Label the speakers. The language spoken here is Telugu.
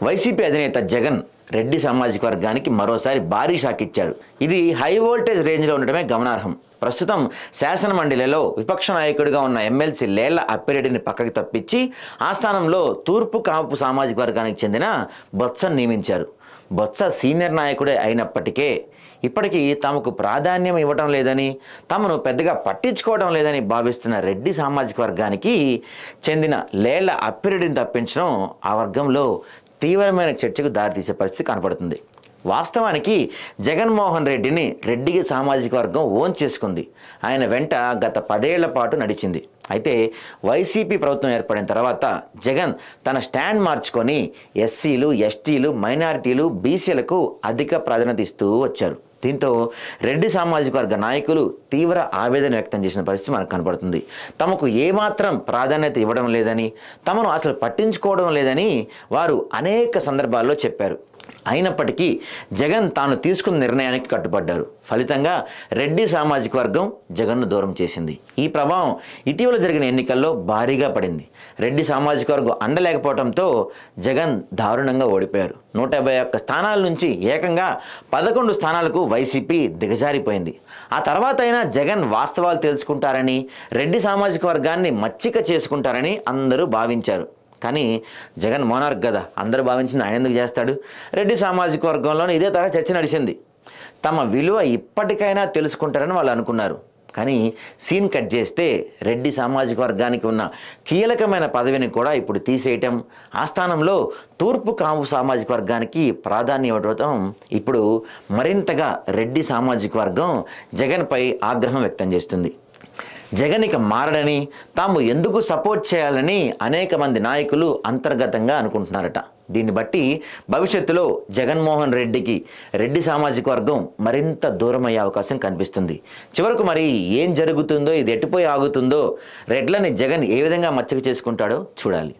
Speaker 1: వైసీపీ అధినేత జగన్ రెడ్డి సామాజిక వర్గానికి మరోసారి భారీ షాక్ ఇచ్చాడు. ఇది హై వోల్టేజ్ రేంజ్లో ఉండటమే గమనార్హం. ప్రస్తుతం శాసన మండలిలో విపక్ష నాయకుడిగా ఉన్న ఎమ్మెల్సీ లేళ్ల అప్పిరెడ్డిని పక్కకి తప్పించి ఆ స్థానంలో తూర్పు కాపు సామాజిక వర్గానికి చెందిన బొత్సను నియమించారు. బొత్స సీనియర్ నాయకుడే అయినప్పటికీ ఇప్పటికీ తమకు ప్రాధాన్యం ఇవ్వటం లేదని, తమను పెద్దగా పట్టించుకోవడం లేదని భావిస్తున్న రెడ్డి సామాజిక వర్గానికి చెందిన లేళ్ల అప్పిరెడ్డిని తప్పించడం ఆ వర్గంలో తీవ్రమైన చర్చకు దారితీసే పరిస్థితి కనపడుతుంది. వాస్తవానికి జగన్మోహన్ రెడ్డిని రెడ్డి సామాజిక వర్గం ఓన్ చేసుకుంది. ఆయన వెంట గత 10 ఏళ్ల పాటు నడిచింది. అయితే వైసీపీ ప్రభుత్వం ఏర్పడిన తర్వాత జగన్ తన స్టాండ్ మార్చుకొని ఎస్సీలు, ఎస్టీలు, మైనారిటీలు, బీసీలకు అధిక ప్రాధాన్యత ఇస్తూ వచ్చారు. దీంతో రెడ్డి సామాజిక వర్గ నాయకులు తీవ్ర ఆవేదన వ్యక్తం చేసిన పరిస్థితి మనకు కనపడుతుంది. తమకు ఏమాత్రం ప్రాధాన్యత ఇవ్వడం లేదని, తమను అసలు పట్టించుకోవడం లేదని వారు అనేక సందర్భాల్లో చెప్పారు. అయినప్పటికీ జగన్ తాను తీసుకున్న నిర్ణయానికి కట్టుబడ్డారు. ఫలితంగా రెడ్డి సామాజిక వర్గం జగన్ను దూరం చేసింది. ఈ ప్రభావం ఇటీవల జరిగిన ఎన్నికల్లో భారీగా పడింది. రెడ్డి సామాజిక వర్గం అండలేకపోవడంతో జగన్ దారుణంగా ఓడిపోయారు. 151 స్థానాల నుంచి ఏకంగా 11 స్థానాలకు వైసీపీ దిగజారిపోయింది. ఆ తర్వాత అయినా జగన్ వాస్తవాలు తెలుసుకుంటారని, రెడ్డి సామాజిక వర్గాన్ని మచ్చిక చేసుకుంటారని అందరూ భావించారు. కానీ జగన్ మోనార్క్ కదా, అందరూ భావించింది ఆయన ఎందుకు చేస్తాడు? రెడ్డి సామాజిక వర్గంలోనే ఇదే తరహా చర్చ నడిచింది. తమ విలువ ఇప్పటికైనా తెలుసుకుంటారని వాళ్ళు అనుకున్నారు. కానీ సీన్ కట్ చేస్తే రెడ్డి సామాజిక వర్గానికి ఉన్న కీలకమైన పదవిని కూడా ఇప్పుడు తీసేయటం, ఆ స్థానంలో తూర్పు కాపు సామాజిక వర్గానికి ప్రాధాన్యం ఇవ్వడం ఇప్పుడు మరింతగా రెడ్డి సామాజిక వర్గం జగన్పై ఆగ్రహం వ్యక్తం చేస్తుంది. జగన్ ఇక మారడని, తాము ఎందుకు సపోర్ట్ చేయాలని అనేక మంది నాయకులు అంతర్గతంగా అనుకుంటున్నారట. దీన్ని బట్టి భవిష్యత్తులో జగన్మోహన్ రెడ్డికి రెడ్డి సామాజిక వర్గం మరింత దూరం అయ్యే అవకాశం కనిపిస్తుంది. చివరకు మరి ఏం జరుగుతుందో, ఇది ఎటుపోయి ఆగుతుందో, రెడ్లని జగన్ ఏ విధంగా మచ్చక చేసుకుంటాడో చూడాలి.